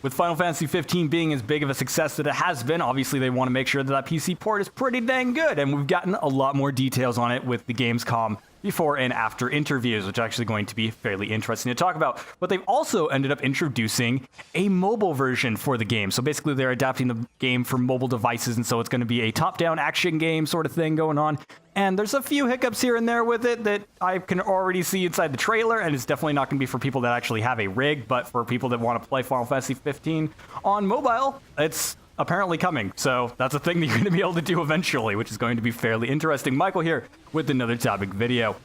With Final Fantasy 15 being as big of a success that it has been, obviously they want to make sure that that PC port is pretty dang good, and we've gotten a lot more details on it with the Gamescom before and after interviews, which are actually going to be fairly interesting to talk about. But they've also ended up introducing a mobile version for the game. So basically they're adapting the game for mobile devices, and so it's going to be a top-down action game sort of thing going on. And there's a few hiccups here and there with it that I can already see inside the trailer, and it's definitely not going to be for people that actually have a rig, but for people that want to play Final Fantasy 15 on mobile, it's apparently coming. So that's a thing that you're going to be able to do eventually, which is going to be fairly interesting. Michael here with another topic video.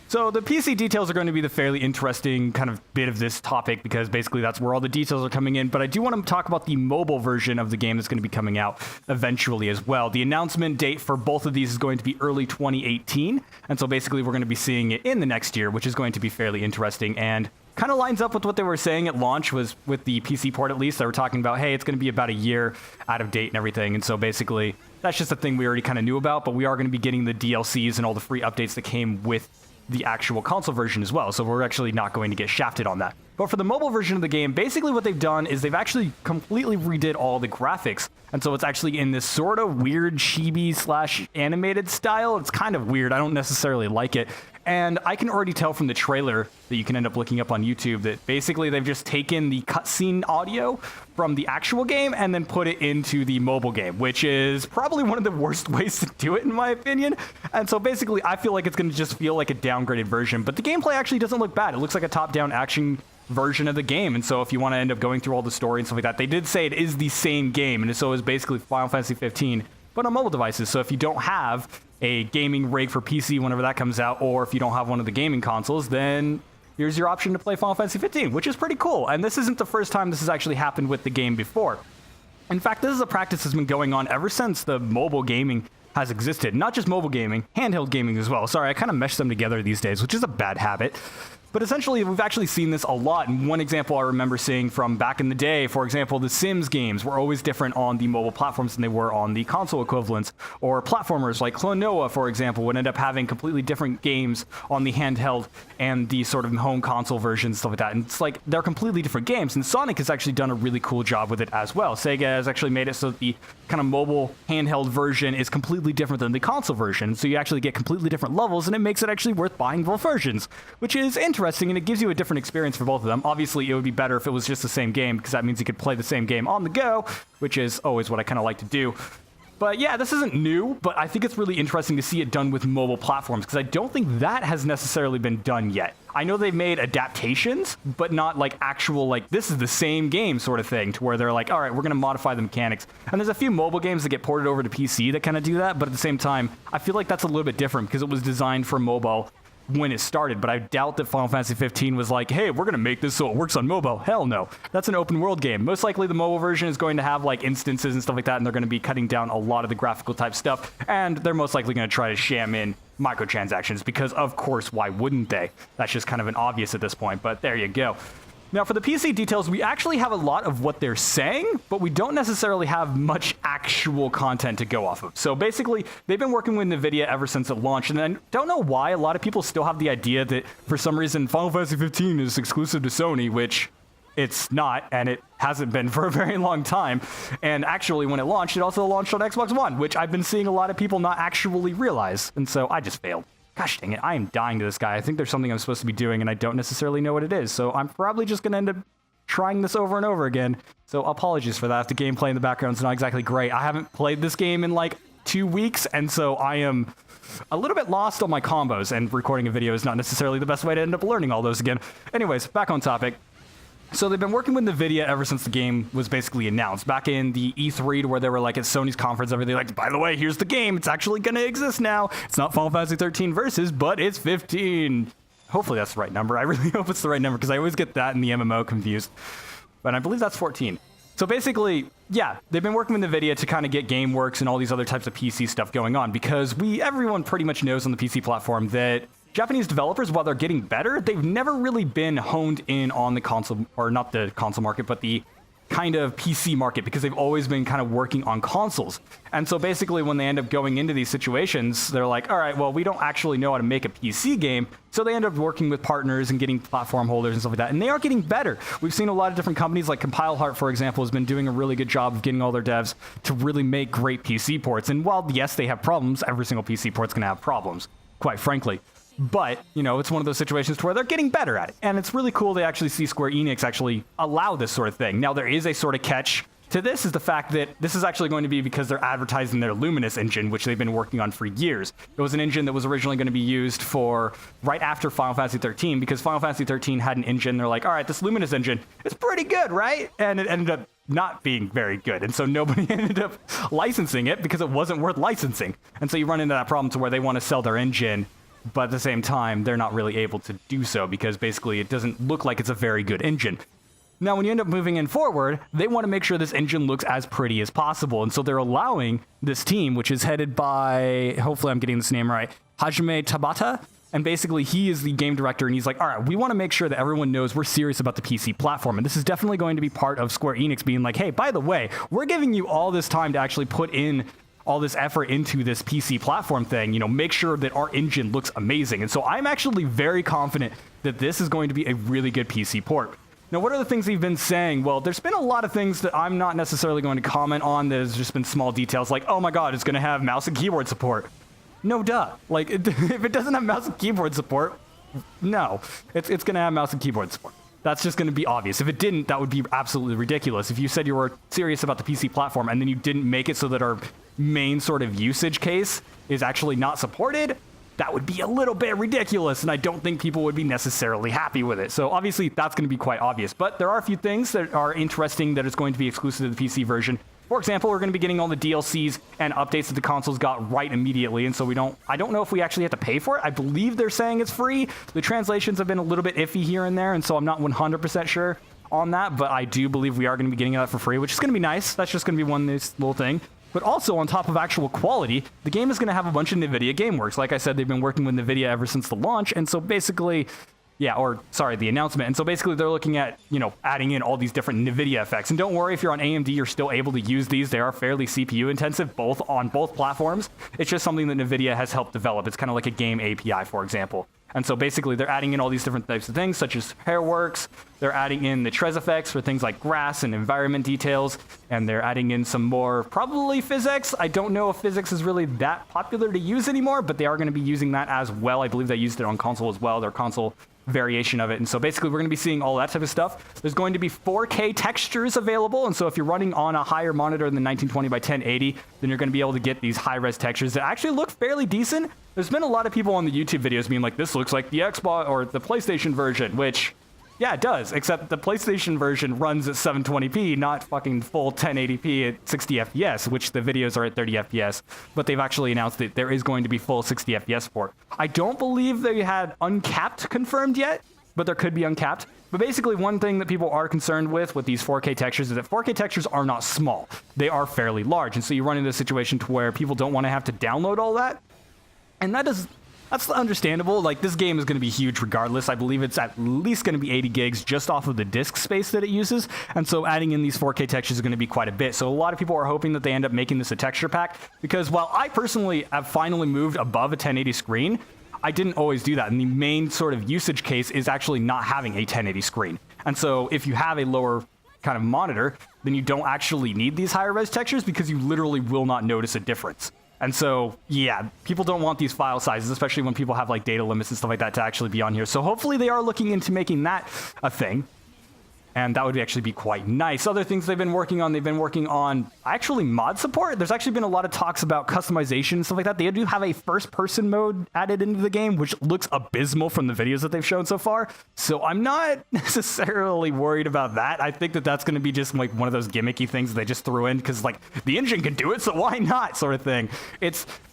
So the PC details are going to be the fairly interesting kind of bit of this topic, because basically that's where all the details are coming in. But I do want to talk about the mobile version of the game that's going to be coming out eventually as well. The announcement date for both of these is going to be early 2018. And so basically we're going to be seeing it in the next year, which is going to be fairly interesting and kind of lines up with what they were saying at launch. Was with the PC port, at least they were talking about, hey, it's going to be about a year out of date and everything. And so basically that's just a thing we already kind of knew about, but we are going to be getting the DLCs and all the free updates that came with the actual console version as well, so we're actually not going to get shafted on that. But for the mobile version of the game, basically what they've done is they've actually completely redid all the graphics, and so it's actually in this sort of weird chibi / animated style. It's kind of weird. I don't necessarily like it, and I can already tell from the trailer that you can end up looking up on YouTube that basically they've just taken the cutscene audio from the actual game and then put it into the mobile game, which is probably one of the worst ways to do it in my opinion. And so basically I feel like it's going to just feel like a downgraded version, but the gameplay actually doesn't look bad. It looks like a top-down action version of the game, and so if you want to end up going through all the story and stuff like that, they did say it is the same game, and so is basically Final Fantasy 15 but on mobile devices. So if you don't have a gaming rig for PC whenever that comes out, or if you don't have one of the gaming consoles, then here's your option to play Final Fantasy 15, which is pretty cool. And this isn't the first time this has actually happened with the game before. In fact, this is a practice that's been going on ever since the mobile gaming has existed. Not just mobile gaming, handheld gaming as well. Sorry, I kind of mesh them together these days, which is a bad habit. But essentially, we've actually seen this a lot. And one example I remember seeing from back in the day, for example, the Sims games were always different on the mobile platforms than they were on the console equivalents. Or platformers like Klonoa, for example, would end up having completely different games on the handheld and the sort of home console versions, stuff like that. And it's like, they're completely different games. And Sonic has actually done a really cool job with it as well. Sega has actually made it so that the kind of mobile handheld version is completely different than the console version. So you actually get completely different levels, and it makes it actually worth buying both versions, which is interesting. And it gives you a different experience for both of them. Obviously, it would be better if it was just the same game, because that means you could play the same game on the go, which is always what I kind of like to do. But yeah, this isn't new, but I think it's really interesting to see it done with mobile platforms, because I don't think that has necessarily been done yet. I know they've made adaptations, but not like actual, like, this is the same game sort of thing, to where they're like, all right, we're going to modify the mechanics. And there's a few mobile games that get ported over to PC that kind of do that, but at the same time, I feel like that's a little bit different, because it was designed for mobile when it started. But I doubt that Final Fantasy 15 was like, hey, we're going to make this so it works on mobile. Hell no. That's an open world game. Most likely the mobile version is going to have like instances and stuff like that, and they're going to be cutting down a lot of the graphical type stuff, and they're most likely going to try to sham in microtransactions, because of course, why wouldn't they? That's just kind of an obvious at this point, but there you go. Now, for the PC details, we actually have a lot of what they're saying, but we don't necessarily have much actual content to go off of. So basically, they've been working with NVIDIA ever since it launched, and I don't know why a lot of people still have the idea that, for some reason, Final Fantasy 15 is exclusive to Sony, which it's not, and it hasn't been for a very long time. And actually, when it launched, it also launched on Xbox One, which I've been seeing a lot of people not actually realize, and so I just failed. Gosh dang it, I am dying to this guy. I think there's something I'm supposed to be doing, and I don't necessarily know what it is. So I'm probably just going to end up trying this over and over again. So apologies for that. The gameplay in the background is not exactly great. I haven't played this game in like 2 weeks, and so I am a little bit lost on my combos, and recording a video is not necessarily the best way to end up learning all those again. Anyways, back on topic. So they've been working with NVIDIA ever since the game was basically announced. Back in the E3, to where they were like at Sony's conference, everything like, by the way, here's the game. It's actually going to exist now. It's not Final Fantasy 13 Versus, but it's 15. Hopefully that's the right number. I really hope it's the right number, because I always get that and the MMO confused. But I believe that's 14. So basically, yeah, they've been working with NVIDIA to kind of get GameWorks and all these other types of PC stuff going on, because everyone pretty much knows on the PC platform that Japanese developers, while they're getting better, they've never really been honed in on the console, or not the console market, but the kind of PC market because they've always been kind of working on consoles. And so basically when they end up going into these situations, they're like, all right, well, we don't actually know how to make a PC game. So they end up working with partners and getting platform holders and stuff like that. And they are getting better. We've seen a lot of different companies like CompileHeart, for example, has been doing a really good job of getting all their devs to really make great PC ports. And while, yes, they have problems, every single PC port's going to have problems, quite frankly. But, you know, it's one of those situations to where they're getting better at it. And it's really cool to actually see Square Enix actually allow this sort of thing. Now, there is a sort of catch to this, is the fact that this is actually going to be because they're advertising their Luminous engine, which they've been working on for years. It was an engine that was originally going to be used for right after Final Fantasy 13, because Final Fantasy 13 had an engine. They're like, all right, this Luminous engine is pretty good, right? And it ended up not being very good. And so nobody ended up licensing it because it wasn't worth licensing. And so you run into that problem to where they want to sell their engine, but at the same time, they're not really able to do so because basically it doesn't look like it's a very good engine. Now, when you end up moving in forward, they want to make sure this engine looks as pretty as possible. And so they're allowing this team, which is headed by, hopefully I'm getting this name right, Hajime Tabata. And basically, he is the game director, and he's like, all right, we want to make sure that everyone knows we're serious about the PC platform. And this is definitely going to be part of Square Enix being like, hey, by the way, we're giving you all this time to actually put in all this effort into this PC platform thing, you know, make sure that our engine looks amazing. And so I'm actually very confident that this is going to be a really good PC port. Now, what are the things they've been saying? Well, there's been a lot of things that I'm not necessarily going to comment on. There's just been small details like, oh my God, it's going to have mouse and keyboard support. No, duh. Like, if it doesn't have mouse and keyboard support, no, it's going to have mouse and keyboard support. That's just going to be obvious. If it didn't, that would be absolutely ridiculous. If you said you were serious about the PC platform and then you didn't make it so that our main sort of usage case is actually not supported, that would be a little bit ridiculous, and I don't think people would be necessarily happy with it. So obviously that's going to be quite obvious, but there are a few things that are interesting that is going to be exclusive to the PC version. For example, we're going to be getting all the DLCs and updates that the consoles got right immediately, and so I don't know if we actually have to pay for it. I believe they're saying it's free. The translations have been a little bit iffy here and there, and so I'm not 100% sure on that, but I do believe we are going to be getting that for free, which is going to be nice. That's just going to be one nice little thing. But also, on top of actual quality, the game is going to have a bunch of NVIDIA GameWorks. Like I said, they've been working with NVIDIA ever since the launch, and so basically, the announcement. And so basically, they're looking at, you know, adding in all these different NVIDIA effects. And don't worry, if you're on AMD, you're still able to use these. They are fairly CPU intensive, on both platforms. It's just something that NVIDIA has helped develop. It's kind of like a game API, for example. And so basically, they're adding in all these different types of things, such as hairworks. They're adding in the Trez effects for things like grass and environment details. And they're adding in some more, probably physics. I don't know if physics is really that popular to use anymore, but they are going to be using that as well. I believe they used it on console as well, their console variation of it. And so basically, we're going to be seeing all that type of stuff. There's going to be 4K textures available. And so if you're running on a higher monitor than 1920 by 1080, then you're going to be able to get these high-res textures that actually look fairly decent. There's been a lot of people on the YouTube videos being like, this looks like the Xbox or the PlayStation version, which, yeah, it does, except the PlayStation version runs at 720p, not fucking full 1080p at 60 FPS, which the videos are at 30 FPS, but they've actually announced that there is going to be full 60 FPS support. I don't believe they had uncapped confirmed yet, but there could be uncapped. But basically, one thing that people are concerned with these 4K textures is that 4K textures are not small. They are fairly large, and so you run into a situation to where people don't want to have to download all that. And that's understandable. Like, this game is going to be huge regardless. I believe it's at least going to be 80 gigs just off of the disk space that it uses. And so adding in these 4K textures is going to be quite a bit. So a lot of people are hoping that they end up making this a texture pack, because while I personally have finally moved above a 1080 screen, I didn't always do that. And the main sort of usage case is actually not having a 1080 screen. And so if you have a lower kind of monitor, then you don't actually need these higher res textures because you literally will not notice a difference. And so, yeah, people don't want these file sizes, especially when people have like data limits and stuff like that, to actually be on here. So hopefully they are looking into making that a thing. And that would actually be quite nice. Other things they've been working on actually mod support. There's actually been a lot of talks about customization and stuff like that. They do have a first-person mode added into the game, which looks abysmal from the videos that they've shown so far. So I'm not necessarily worried about that. I think that that's going to be just like one of those gimmicky things that they just threw in because, like, the engine can do it, so why not, sort of thing.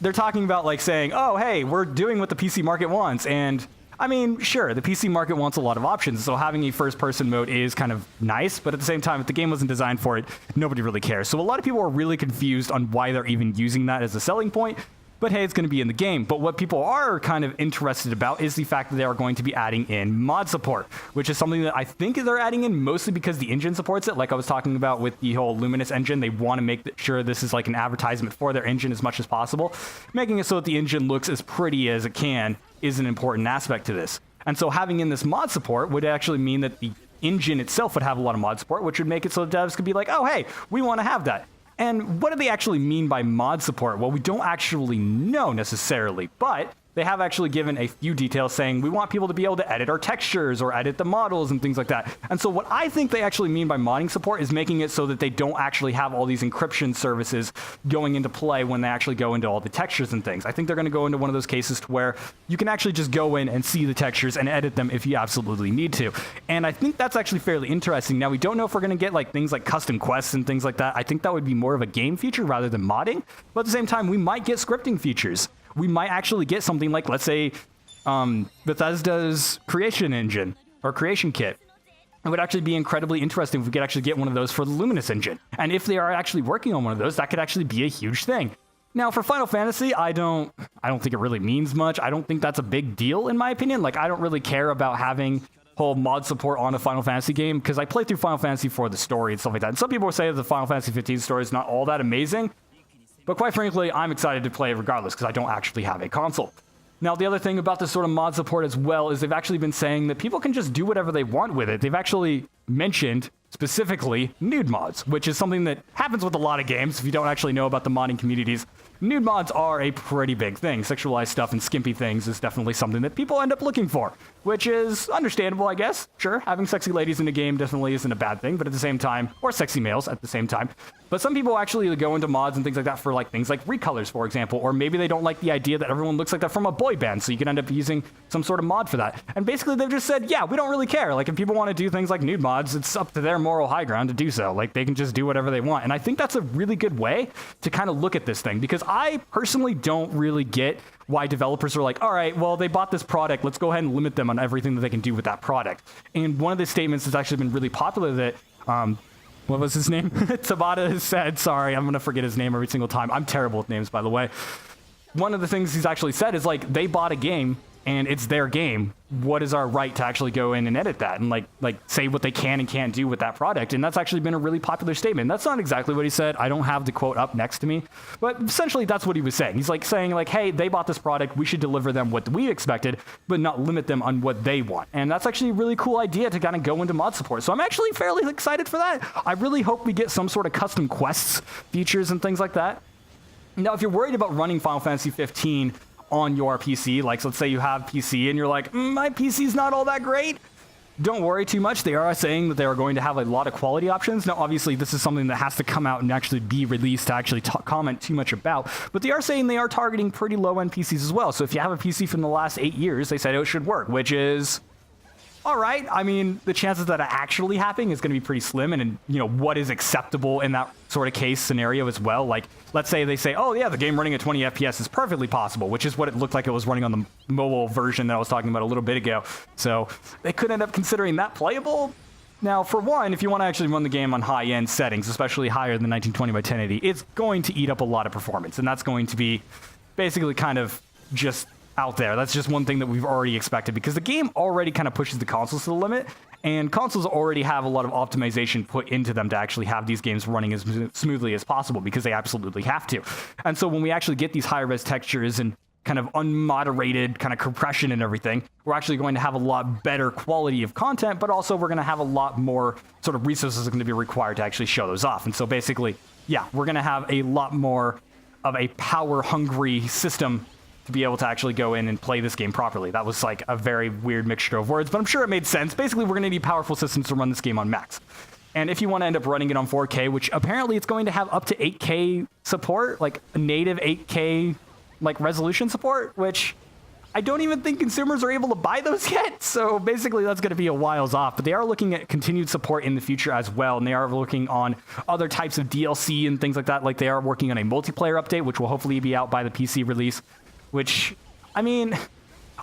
They're talking about, like, saying, oh, hey, we're doing what the PC market wants, and I mean, sure, the PC market wants a lot of options, so having a first-person mode is kind of nice, but at the same time, if the game wasn't designed for it, nobody really cares. So a lot of people are really confused on why they're even using that as a selling point. But hey, it's going to be in the game. But what people are kind of interested about is the fact that they are going to be adding in mod support, which is something that I think they're adding in mostly because the engine supports it. Like I was talking about with the whole Luminous engine, they want to make sure this is like an advertisement for their engine as much as possible. Making it so that the engine looks as pretty as it can is an important aspect to this. And so having in this mod support would actually mean that the engine itself would have a lot of mod support, which would make it so devs could be like, oh, hey, we want to have that. And what do they actually mean by mod support? Well, we don't actually know necessarily, but they have actually given a few details saying we want people to be able to edit our textures or edit the models and things like that. And so what I think they actually mean by modding support is making it so that they don't actually have all these encryption services going into play when they actually go into all the textures and things. I think they're going to go into one of those cases to where you can actually just go in and see the textures and edit them if you absolutely need to. And I think that's actually fairly interesting. Now, we don't know if we're going to get like things like custom quests and things like that. I think that would be more of a game feature rather than modding. But at the same time, we might get scripting features. We might actually get something like, let's say, Bethesda's creation engine or creation kit. It would actually be incredibly interesting if we could actually get one of those for the Luminous engine. And if they are actually working on one of those, that could actually be a huge thing. Now, for Final Fantasy, I don't think it really means much. I don't think that's a big deal, in my opinion. Like, I don't really care about having whole mod support on a Final Fantasy game because I play through Final Fantasy for the story and stuff like that. And some people say that the Final Fantasy 15 story is not all that amazing. But quite frankly, I'm excited to play it regardless because I don't actually have a console. Now, the other thing about this sort of mod support as well is they've actually been saying that people can just do whatever they want with it. They've actually mentioned specifically nude mods, which is something that happens with a lot of games. If you don't actually know about the modding communities, nude mods are a pretty big thing. Sexualized stuff and skimpy things is definitely something that people end up looking for, which is understandable, I guess. Sure, having sexy ladies in the game definitely isn't a bad thing, but at the same time, or sexy males at the same time. But some people actually go into mods and things like that for like things like recolors, for example, or maybe they don't like the idea that everyone looks like that from a boy band, so you can end up using some sort of mod for that. And basically they've just said, yeah, we don't really care. Like if people want to do things like nude mods, it's up to their moral high ground to do so. Like they can just do whatever they want. And I think that's a really good way to kind of look at this thing, because I personally don't really get why developers are like, all right, well, they bought this product, let's go ahead and limit them on everything that they can do with that product. And one of the statements that's actually been really popular that, what was his name? Tabata has said, sorry, I'm going to forget his name every single time. I'm terrible with names, by the way. One of the things he's actually said is like, they bought a game and it's their game. What is our right to actually go in and edit that and like say what they can and can't do with that product? And that's actually been a really popular statement. That's not exactly what he said. I don't have the quote up next to me, but essentially that's what he was saying. He's like saying like, hey, they bought this product. We should deliver them what we expected, but not limit them on what they want. And that's actually a really cool idea to kind of go into mod support. So I'm actually fairly excited for that. I really hope we get some sort of custom quests, features, and things like that. Now, if you're worried about running Final Fantasy 15 on your PC, like let's say you have PC and you're like, my PC's not all that great, don't worry too much. They are saying that they are going to have a lot of quality options. Now, obviously, this is something that has to come out and actually be released to actually comment too much about, but they are saying they are targeting pretty low-end PCs as well. So if you have a PC from the last 8 years, they said it should work, which is all right. I mean, the chances that it actually happening is going to be pretty slim, and you know what is acceptable in that sort of case scenario as well. Like, let's say they say, oh yeah, the game running at 20 FPS is perfectly possible, which is what it looked like it was running on the mobile version that I was talking about a little bit ago. So they could end up considering that playable. Now, for one, if you want to actually run the game on high-end settings, especially higher than 1920 by 1080, it's going to eat up a lot of performance, and that's going to be basically kind of just out there. That's just one thing that we've already expected, because the game already kind of pushes the consoles to the limit, and consoles already have a lot of optimization put into them to actually have these games running as smoothly as possible, because they absolutely have to. And so when we actually get these high-res textures and kind of unmoderated kind of compression and everything, we're actually going to have a lot better quality of content, but also we're going to have a lot more sort of resources going to be required to actually show those off. And so basically, yeah, we're going to have a lot more of a power-hungry system to be able to actually go in and play this game properly. That was like a very weird mixture of words, but I'm sure it made sense. Basically, we're going to need powerful systems to run this game on max. And if you want to end up running it on 4K, which apparently it's going to have up to 8K support, like a native 8K like resolution support, which I don't even think consumers are able to buy those yet. So basically that's going to be a whiles off, but they are looking at continued support in the future as well. And they are looking on other types of DLC and things like that. Like they are working on a multiplayer update, which will hopefully be out by the PC release, which, I mean,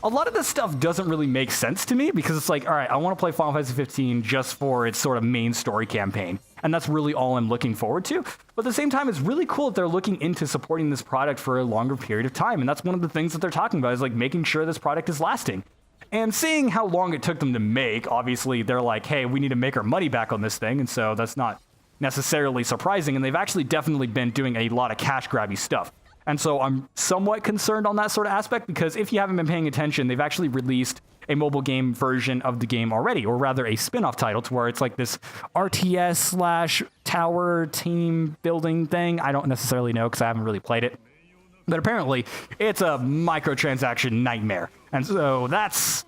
a lot of this stuff doesn't really make sense to me because it's like, all right, I want to play Final Fantasy 15 just for its sort of main story campaign. And that's really all I'm looking forward to. But at the same time, it's really cool that they're looking into supporting this product for a longer period of time. And that's one of the things that they're talking about is like making sure this product is lasting. And seeing how long it took them to make, obviously they're like, hey, we need to make our money back on this thing. And so that's not necessarily surprising. And they've actually definitely been doing a lot of cash grabby stuff. And so I'm somewhat concerned on that sort of aspect because if you haven't been paying attention, they've actually released a mobile game version of the game already, or rather a spin-off title to where it's like this RTS / tower team building thing. I don't necessarily know because I haven't really played it. But apparently it's a microtransaction nightmare. And so that's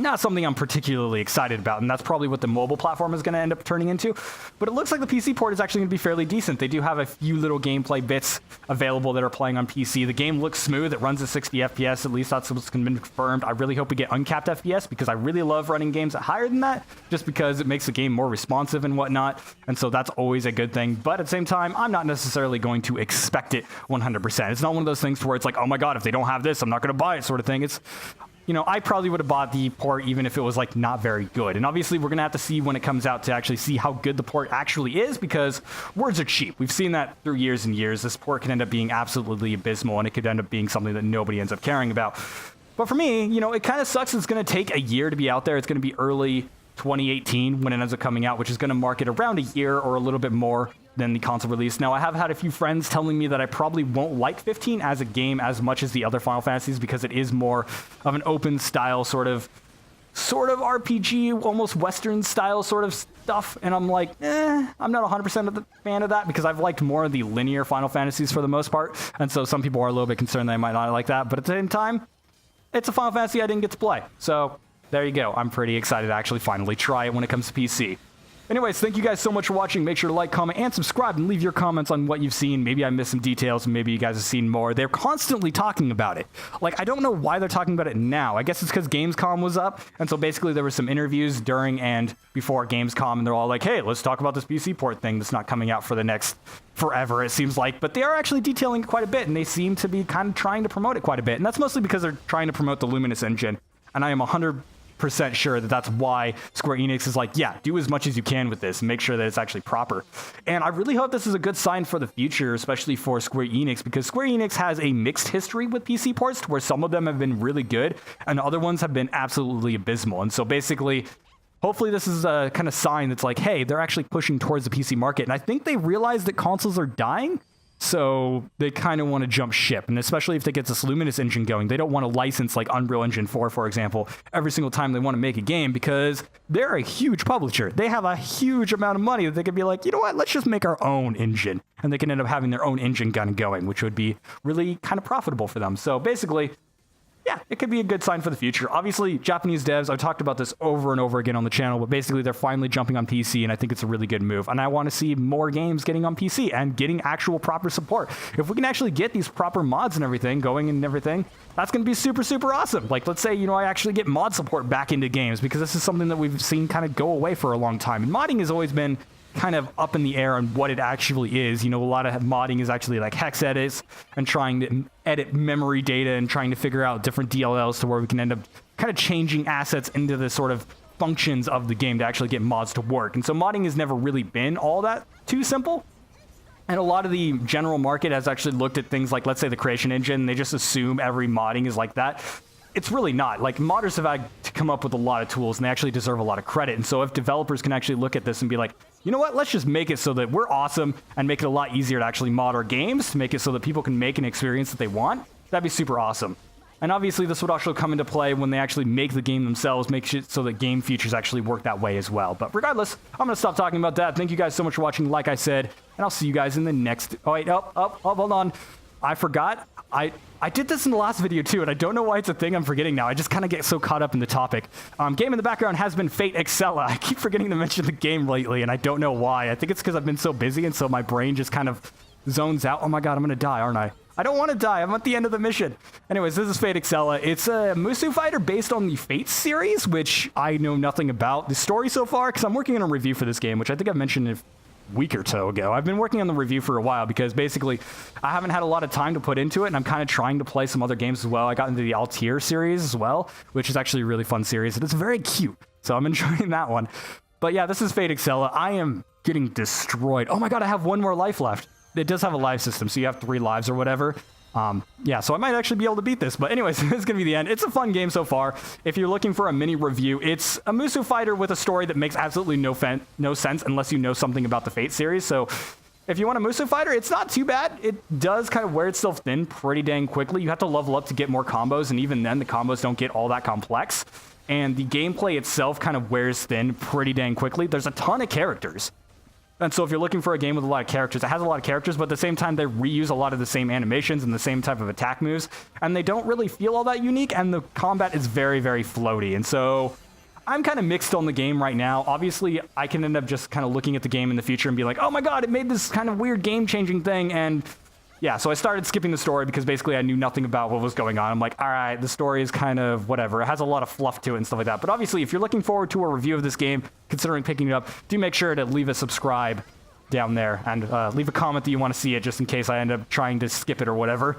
not something I'm particularly excited about, and that's probably what the mobile platform is going to end up turning into. But it looks like the PC port is actually going to be fairly decent. They do have a few little gameplay bits available that are playing on PC. The game looks smooth. It runs at 60 FPS. At least that's what's been confirmed. I really hope we get uncapped FPS because I really love running games at higher than that just because it makes the game more responsive and whatnot. And so that's always a good thing. But at the same time, I'm not necessarily going to expect it 100%. It's not one of those things where it's like, oh my God, if they don't have this, I'm not going to buy it sort of thing. It's, you know, I probably would have bought the port even if it was like not very good. And obviously we're going to have to see when it comes out to actually see how good the port actually is because words are cheap. We've seen that through years and years. This port can end up being absolutely abysmal and it could end up being something that nobody ends up caring about. But for me, you know, it kind of sucks. It's going to take a year to be out there. It's going to be early 2018 when it ends up coming out, which is going to mark it around a year or a little bit more than the console release. Now, I have had a few friends telling me that I probably won't like 15 as a game as much as the other Final Fantasies because it is more of an open style sort of RPG, almost Western style sort of stuff. And I'm like, I'm not 100% a fan of that because I've liked more of the linear Final Fantasies for the most part. And so some people are a little bit concerned that I might not like that. But at the same time, it's a Final Fantasy I didn't get to play. So there you go. I'm pretty excited to actually finally try it when it comes to PC. Anyways, thank you guys so much for watching. Make sure to like, comment, and subscribe, and leave your comments on what you've seen. Maybe I missed some details, and maybe you guys have seen more. They're constantly talking about it. Like, I don't know why they're talking about it now. I guess it's because Gamescom was up, and so basically there were some interviews during and before Gamescom, and they're all like, hey, let's talk about this PC port thing that's not coming out for the next forever, it seems like. But they are actually detailing it quite a bit, and they seem to be kind of trying to promote it quite a bit. And that's mostly because they're trying to promote the Luminous engine, and I am 100% sure that that's why Square Enix is like, yeah, do as much as you can with this and make sure that it's actually proper. And I really hope this is a good sign for the future, especially for Square Enix, because Square Enix has a mixed history with PC ports where some of them have been really good and other ones have been absolutely abysmal. And so basically, hopefully this is a kind of sign that's like, hey, they're actually pushing towards the PC market. And I think they realize that consoles are dying. So they kind of want to jump ship, and especially if they get this Luminous engine going, they don't want to license like Unreal Engine 4, for example, every single time they want to make a game because they're a huge publisher. They have a huge amount of money that they could be like, you know what, let's just make our own engine, and they can end up having their own engine gun going, which would be really kind of profitable for them. So basically, yeah, it could be a good sign for the future. Obviously, Japanese devs, I've talked about this over and over again on the channel, but basically they're finally jumping on PC, and I think it's a really good move. And I want to see more games getting on PC and getting actual proper support. If we can actually get these proper mods and everything going and everything, that's going to be super, super awesome. Like, let's say, you know, I actually get mod support back into games because this is something that we've seen kind of go away for a long time. And modding has always been kind of up in the air on what it actually is. You know, a lot of modding is actually like hex edits and trying to edit memory data and trying to figure out different DLLs to where we can end up kind of changing assets into the sort of functions of the game to actually get mods to work. And so modding has never really been all that too simple. And a lot of the general market has actually looked at things like, let's say, the creation engine. They just assume every modding is like that. It's really not. Like, modders have had to come up with a lot of tools, and they actually deserve a lot of credit. And so if developers can actually look at this and be like, you know what, let's just make it so that we're awesome and make it a lot easier to actually mod our games, to make it so that people can make an experience that they want, that'd be super awesome. And obviously this would also come into play when they actually make the game themselves, make it so that game features actually work that way as well. But regardless, I'm going to stop talking about that. Thank you guys so much for watching, like I said, and I'll see you guys in the next... Oh, wait, hold on. I forgot. I did this in the last video too, and I don't know why it's a thing I'm forgetting now. I just kind of get so caught up in the topic. Game in the background has been Fate Extella. I keep forgetting to mention the game lately, and I don't know why. I think it's because I've been so busy, and so my brain just kind of zones out. Oh my god, I'm going to die, aren't I? I don't want to die. I'm at the end of the mission. Anyways, this is Fate Extella. It's a Musu fighter based on the Fate series, which I know nothing about the story so far, because I'm working on a review for this game, which I think I've mentioned week or so ago. I've been working on the review for a while because basically I haven't had a lot of time to put into it, and I'm kind of trying to play some other games as well. I got into the Altair series as well, which is actually a really fun series, and it's very cute, so I'm enjoying that one. But yeah, this is Fate Extella. I am getting destroyed. Oh my god, I have one more life left. It does have a life system, so you have 3 lives or whatever. Yeah, so I might actually be able to beat this. But anyways, this is going to be the end. It's a fun game so far. If you're looking for a mini review, it's a Musou fighter with a story that makes absolutely no sense unless you know something about the Fate series. So if you want a Musou fighter, it's not too bad. It does kind of wear itself thin pretty dang quickly. You have to level up to get more combos, and even then, the combos don't get all that complex. And the gameplay itself kind of wears thin pretty dang quickly. There's a ton of characters. And so if you're looking for a game with a lot of characters, it has a lot of characters, but at the same time, they reuse a lot of the same animations and the same type of attack moves, and they don't really feel all that unique, and the combat is very, very floaty. And so I'm kind of mixed on the game right now. Obviously, I can end up just kind of looking at the game in the future and be like, oh my god, it made this kind of weird game-changing thing, and yeah, so I started skipping the story because basically I knew nothing about what was going on. I'm like, all right, the story is kind of whatever. It has a lot of fluff to it and stuff like that. But obviously, if you're looking forward to a review of this game, considering picking it up, do make sure to leave a subscribe down there and leave a comment that you want to see it just in case I end up trying to skip it or whatever.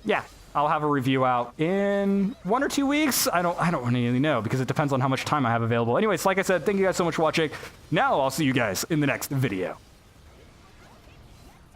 Yeah, I'll have a review out in 1 or 2 weeks. I don't really know because it depends on how much time I have available. Anyways, like I said, thank you guys so much for watching. Now I'll see you guys in the next video.